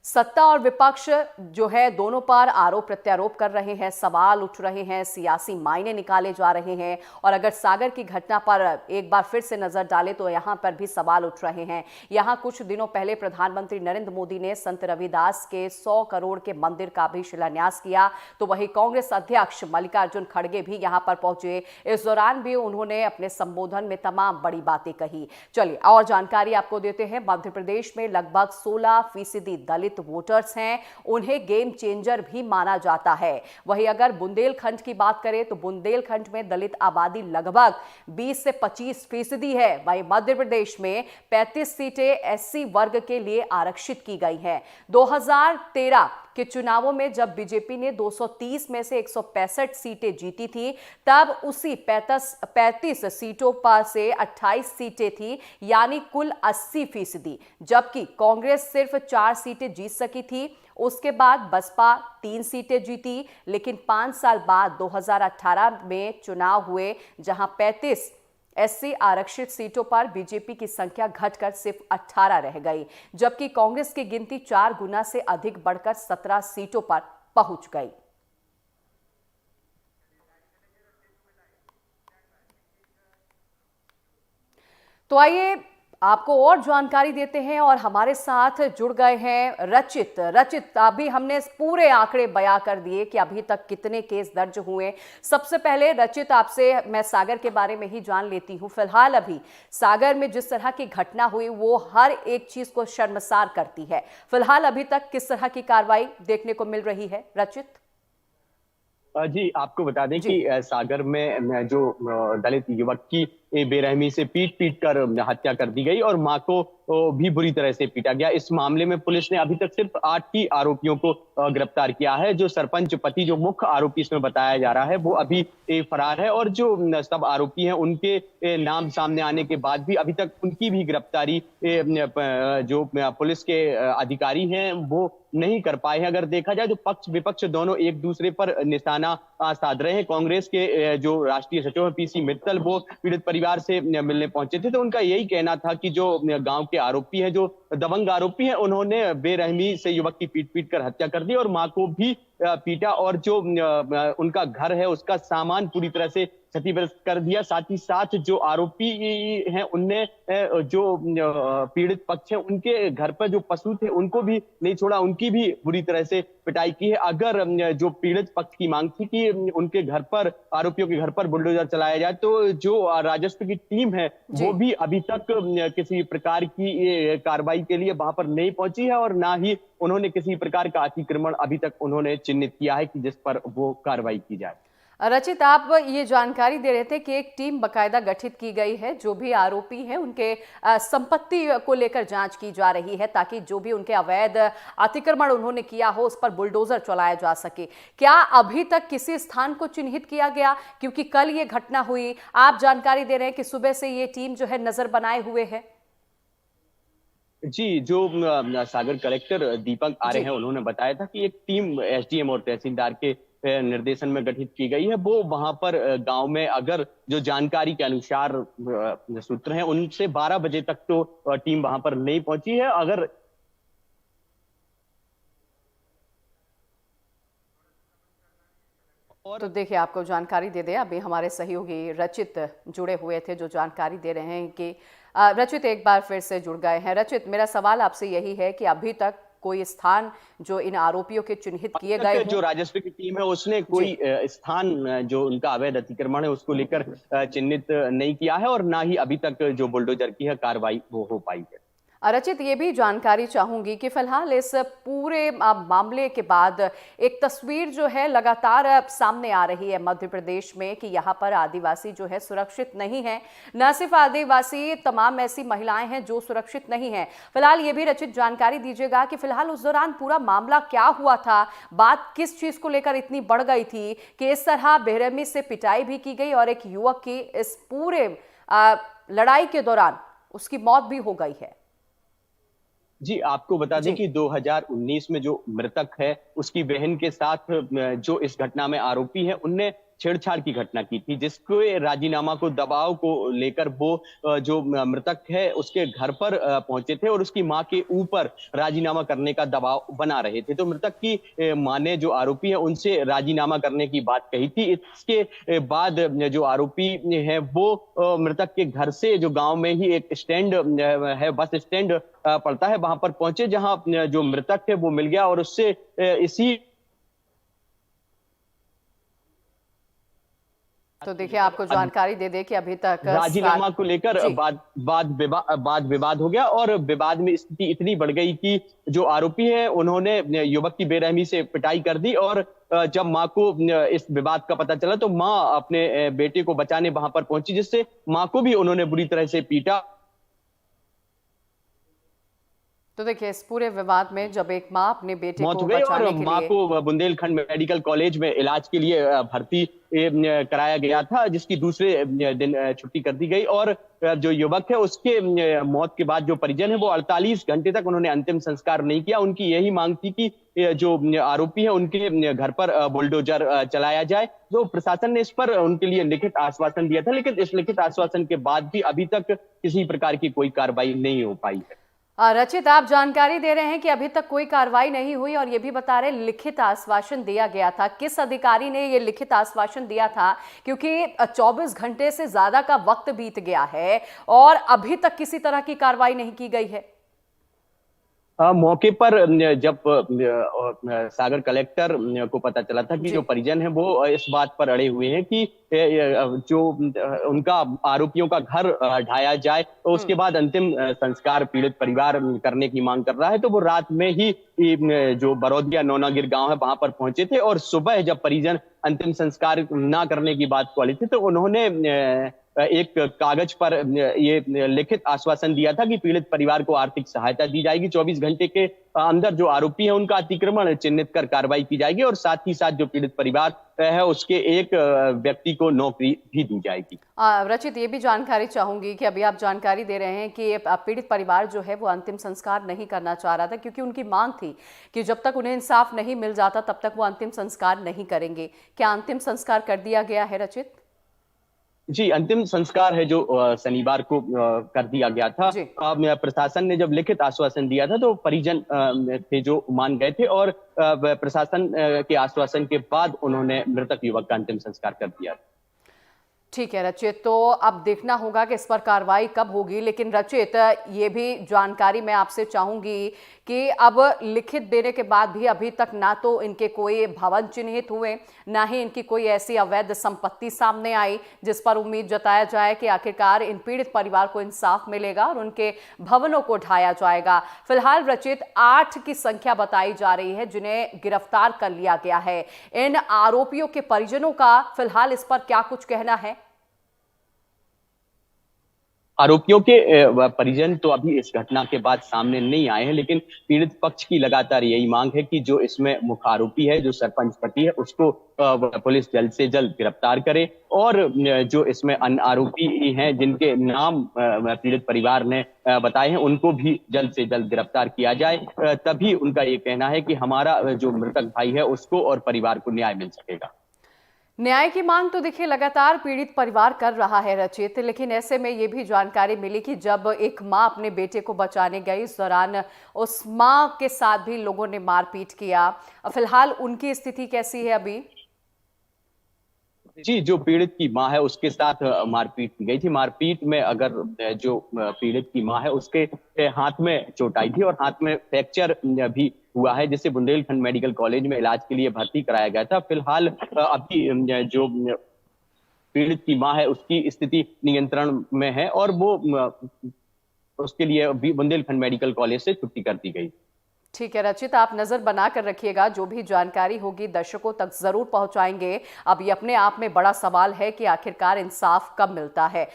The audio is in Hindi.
सत्ता और विपक्ष जो है दोनों पर आरोप प्रत्यारोप कर रहे हैं, सवाल उठ रहे हैं, सियासी मायने निकाले जा रहे हैं। और अगर सागर की घटना पर एक बार फिर से नजर डालें तो यहां पर भी सवाल उठ रहे हैं। यहां कुछ दिनों पहले प्रधानमंत्री नरेंद्र मोदी ने संत रविदास के 100 करोड़ के मंदिर का भी शिलान्यास किया, तो वहीं कांग्रेस अध्यक्ष मल्लिकार्जुन खड़गे भी यहां पर पहुंचे। इस दौरान भी उन्होंने अपने संबोधन में तमाम बड़ी बातें कही। चलिए और जानकारी आपको देते हैं। मध्य प्रदेश में लगभग 16% दलित वोटर्स हैं, उन्हें गेम चेंजर भी माना जाता है। वहीं अगर बुंदेलखंड की बात करें तो बुंदेलखंड में दलित आबादी लगभग 20 से 25% है। वहीं मध्य प्रदेश में 35 सीटें एससी वर्ग के लिए आरक्षित की गई हैं। 2013 के चुनावों में जब बीजेपी ने 230 में से 165 सीटें जीती थी, तब उसी 35 सीटों पर से 28 सीटें थी, यानी कुल 80%। जबकि कांग्रेस सिर्फ 4 सीटें जीत सकी थी। उसके बाद बसपा 3 सीटें जीती, लेकिन 5 साल बाद 2018 में चुनाव हुए, जहां 35 एससी आरक्षित सीटों पर बीजेपी की संख्या घटकर सिर्फ 18 रह गई, जबकि कांग्रेस की गिनती 4 गुना से अधिक बढ़कर 17 सीटों पर पहुंच गई। तो आइए आपको और जानकारी देते हैं और हमारे साथ जुड़ गए हैं रचित। अभी हमने पूरे आंकड़े बयां कर दिए कि अभी तक कितने केस दर्ज हुए। सबसे पहले रचित, आपसे मैं सागर के बारे में ही जान लेती हूं। फिलहाल अभी सागर में जिस तरह की घटना हुई वो हर एक चीज को शर्मसार करती है। फिलहाल अभी तक किस तरह की कार्रवाई देखने को मिल रही है रचित? जी, आपको बता दें जी। कि सागर में जो दलित युवक की बेरहमी से पीट पीट कर हत्या कर दी गई और मां को भी बुरी तरह से पीटा गया। इस मामले में पुलिस ने अभी तक सिर्फ 8 ही आरोपियों को गिरफ्तार किया है। जो सरपंच पति, जो मुख्य आरोपी इसमें बताया जा रहा है, वो अभी फरार है और जो सब आरोपी हैं उनके नाम सामने आने के बाद भी अभी तक उनकी भी गिरफ्तारी जो पुलिस के अधिकारी हैं वो नहीं कर पाए हैं। अगर देखा जाए तो पक्ष विपक्ष दोनों एक दूसरे पर निशाना साध रहे हैं। कांग्रेस के जो राष्ट्रीय सचिव हैं पीसी मित्तल, वो पीड़ित परिवार से मिलने पहुंचे थे, तो उनका यही कहना था कि जो गांव के आरोपी हैं, जो दबंग आरोपी हैं, उन्होंने बेरहमी से युवक की पीट पीट कर हत्या कर दी और मां को भी पीटा और जो उनका घर है उसका सामान पूरी तरह से क्षतिग्रस्त कर दिया। साथ ही साथ जो आरोपी हैं उनने जो पीड़ित पक्ष है उनके घर पर जो पशु थे उनको भी नहीं छोड़ा, उनकी भी बुरी तरह से पिटाई की है। अगर जो पीड़ित पक्ष की मांग थी कि उनके घर पर, आरोपियों के घर पर बुलडोजर चलाया जाए, तो जो राजस्व की टीम है वो भी अभी तक किसी प्रकार की कार्रवाई के लिए वहां पर नहीं पहुंची है और ना ही उन्होंने किसी प्रकार का अतिक्रमण अभी तक उन्होंने चिन्हित किया है कि जिस पर वो कार्रवाई की जाए। रचित, आप ये जानकारी दे रहे थे कि एक टीम बकायदा गठित की गई है, जो भी आरोपी हैं उनके संपत्ति को लेकर जांच की जा रही है, ताकि जो भी उनके अवैध अतिक्रमण उन्होंने किया हो उस पर बुलडोजर चलाया जा सके। क्या अभी तक किसी स्थान को चिन्हित किया गया? क्योंकि कल ये घटना हुई, आप जानकारी दे रहे हैं कि सुबह से ये टीम जो है नजर बनाए हुए है। जी, जो सागर कलेक्टर दीपक आर्य हैं, उन्होंने बताया था कि एक टीम एसडीएम और तहसीलदार के निर्देशन में गठित की गई है। वो वहां पर गांव में, अगर जो जानकारी के अनुसार सूत्र हैं उनसे 12 बजे तक तो टीम वहां पर नहीं पहुंची है। अगर तो देखिए, आपको जानकारी दे दें, अभी हमारे सहयोगी रचित जुड़े हुए थे जो जानकारी दे रहे हैं कि रचित एक बार फिर से जुड़ गए हैं। रचित, मेरा सवाल आपसे यही है कि अभी तक कोई स्थान जो इन आरोपियों के चिन्हित किए गए जो हों? राजस्व की टीम है उसने कोई स्थान जो उनका अवैध अतिक्रमण है उसको लेकर चिन्हित नहीं किया है और ना ही अभी तक जो बुलडोजर की है कार्रवाई वो हो पाई है। रचित, ये भी जानकारी चाहूंगी कि फिलहाल इस पूरे मामले के बाद एक तस्वीर जो है लगातार सामने आ रही है मध्य प्रदेश में कि यहाँ पर आदिवासी जो है सुरक्षित नहीं है। न सिर्फ आदिवासी, तमाम ऐसी महिलाएं हैं जो सुरक्षित नहीं है। फिलहाल ये भी रचित जानकारी दीजिएगा कि फिलहाल उस दौरान पूरा मामला क्या हुआ था, बात किस चीज को लेकर इतनी बढ़ गई थी कि इस तरह बेरहमी से पिटाई भी की गई और एक युवक की इस पूरे लड़ाई के दौरान उसकी मौत भी हो गई है। जी, आपको बता दें कि 2019 में जो मृतक है उसकी बहन के साथ जो इस घटना में आरोपी है उनने छेड़छाड़ की घटना की थी, जिसको राजीनामा को दबाव को लेकर वो जो मृतक है उसके घर पर पहुंचे थे और उसकी मां के ऊपर राजीनामा करने का दबाव बना रहे थे। तो मृतक की मां ने जो आरोपी है उनसे राजीनामा करने की बात कही थी। इसके बाद जो आरोपी है वो मृतक के घर से जो गांव में ही एक स्टैंड है, बस स्टैंड पड़ता है, वहां पर पहुंचे, जहां जो मृतक है वो मिल गया और उससे इसी तो देखिए, आपको जानकारी दे दे कि अभी तक राजीनामा को लेकर जी। वाद विवाद हो गया और विवाद में स्थिति इतनी बढ़ गई कि जो आरोपी है उन्होंने युवक की बेरहमी से पिटाई कर दी और जब मां को इस विवाद का पता चला तो मां अपने बेटे को बचाने वहां पर पहुंची, जिससे मां को भी उन्होंने बुरी तरह से पीटा। तो देखिए, इस पूरे विवाद में जब एक मां अपने बेटे मौत को हो गई और बचाने के मां लिए को बुंदेलखंड मेडिकल कॉलेज में इलाज के लिए भर्ती कराया गया था, जिसकी दूसरे दिन छुट्टी कर दी गई और जो युवक है उसके मौत के बाद जो परिजन है वो 48 घंटे तक उन्होंने अंतिम संस्कार नहीं किया। उनकी यही मांग थी कि जो आरोपी है उनके घर पर बुलडोजर चलाया जाए। तो प्रशासन ने इस पर उनके लिए लिखित आश्वासन दिया था, लेकिन इस लिखित आश्वासन के बाद भी अभी तक किसी प्रकार की कोई कार्रवाई नहीं हो पाई है। रचित, आप जानकारी दे रहे हैं कि अभी तक कोई कार्रवाई नहीं हुई और ये भी बता रहे लिखित आश्वासन दिया गया था। किस अधिकारी ने ये लिखित आश्वासन दिया था? क्योंकि 24 घंटे से ज्यादा का वक्त बीत गया है और अभी तक किसी तरह की कार्रवाई नहीं की गई है। मौके पर जब सागर कलेक्टर को पता चला था कि जो परिजन है वो इस बात पर अड़े हुए हैं कि जो उनका आरोपियों का घर ढाया जाए, तो उसके बाद अंतिम संस्कार पीड़ित परिवार करने की मांग कर रहा है, तो वो रात में ही जो बरौदिया नौनागिर गांव है वहां पर पहुंचे थे और सुबह जब परिजन अंतिम संस्कार ना करने की बात वाली थी तो उन्होंने एक कागज पर ये लिखित आश्वासन दिया था कि पीड़ित परिवार को आर्थिक सहायता दी जाएगी, 24 घंटे के अंदर जो आरोपी है उनका अतिक्रमण चिन्हित कर कार्रवाई की जाएगी और साथ ही साथ जो पीड़ित परिवार है उसके एक व्यक्ति को नौकरी भी दी जाएगी। रचित, ये भी जानकारी चाहूंगी कि अभी आप जानकारी दे रहे हैं कि पीड़ित परिवार जो है वो अंतिम संस्कार नहीं करना चाह रहा था, क्योंकि उनकी मांग थी कि जब तक उन्हें इंसाफ नहीं मिल जाता तब तक वो अंतिम संस्कार नहीं करेंगे। क्या अंतिम संस्कार कर दिया गया है रचित? जी, अंतिम संस्कार है जो शनिवार को कर दिया गया था। प्रशासन ने जब लिखित आश्वासन दिया था तो परिजन थे जो मान गए थे और प्रशासन के आश्वासन के बाद उन्होंने मृतक युवक का अंतिम संस्कार कर दिया। ठीक है रचित, तो अब देखना होगा कि इस पर कार्रवाई कब होगी। लेकिन रचित, ये भी जानकारी मैं आपसे चाहूंगी कि अब लिखित देने के बाद भी अभी तक ना तो इनके कोई भवन चिन्हित हुए, ना ही इनकी कोई ऐसी अवैध संपत्ति सामने आई जिस पर उम्मीद जताया जाए कि आखिरकार इन पीड़ित परिवार को इंसाफ मिलेगा और उनके भवनों को ढाया जाएगा। फिलहाल रचित 8 की संख्या बताई जा रही है जिन्हें गिरफ्तार कर लिया गया है। इन आरोपियों के परिजनों का फिलहाल इस पर क्या कुछ कहना है? आरोपियों के परिजन तो अभी इस घटना के बाद सामने नहीं आए हैं, लेकिन पीड़ित पक्ष की लगातार यही मांग है कि जो इसमें मुख्य आरोपी है, जो सरपंच पति है, उसको पुलिस जल्द से जल्द गिरफ्तार करे और जो इसमें अन्य आरोपी हैं जिनके नाम पीड़ित परिवार ने बताए हैं उनको भी जल्द से जल्द गिरफ्तार किया जाए। तभी उनका ये कहना है कि हमारा जो मृतक भाई है उसको और परिवार को न्याय मिल सकेगा। न्याय की मांग तो देखिए लगातार पीड़ित परिवार कर रहा है रचित, लेकिन ऐसे में ये भी जानकारी मिली कि जब एक मां अपने बेटे को बचाने गई इस दौरान उस मां के साथ भी लोगों ने मारपीट किया। फिलहाल उनकी स्थिति कैसी है अभी? जी, जो पीड़ित की मां है उसके साथ मारपीट की गई थी। मारपीट में अगर जो पीड़ित की मां है उसके हाथ में चोट आई थी और हाथ में फ्रैक्चर भी हुआ है, जिसे बुंदेलखंड मेडिकल कॉलेज में इलाज के लिए भर्ती कराया गया था। फिलहाल अभी जो पीड़ित की मां है उसकी स्थिति नियंत्रण में है और वो उसके लिए बुंदेलखंड मेडिकल कॉलेज से छुट्टी कर दी गई। ठीक है रचित, आप नजर बनाकर रखिएगा, जो भी जानकारी होगी दर्शकों तक जरूर पहुंचाएंगे। अब ये अपने आप में बड़ा सवाल है कि आखिरकार इंसाफ कब मिलता है।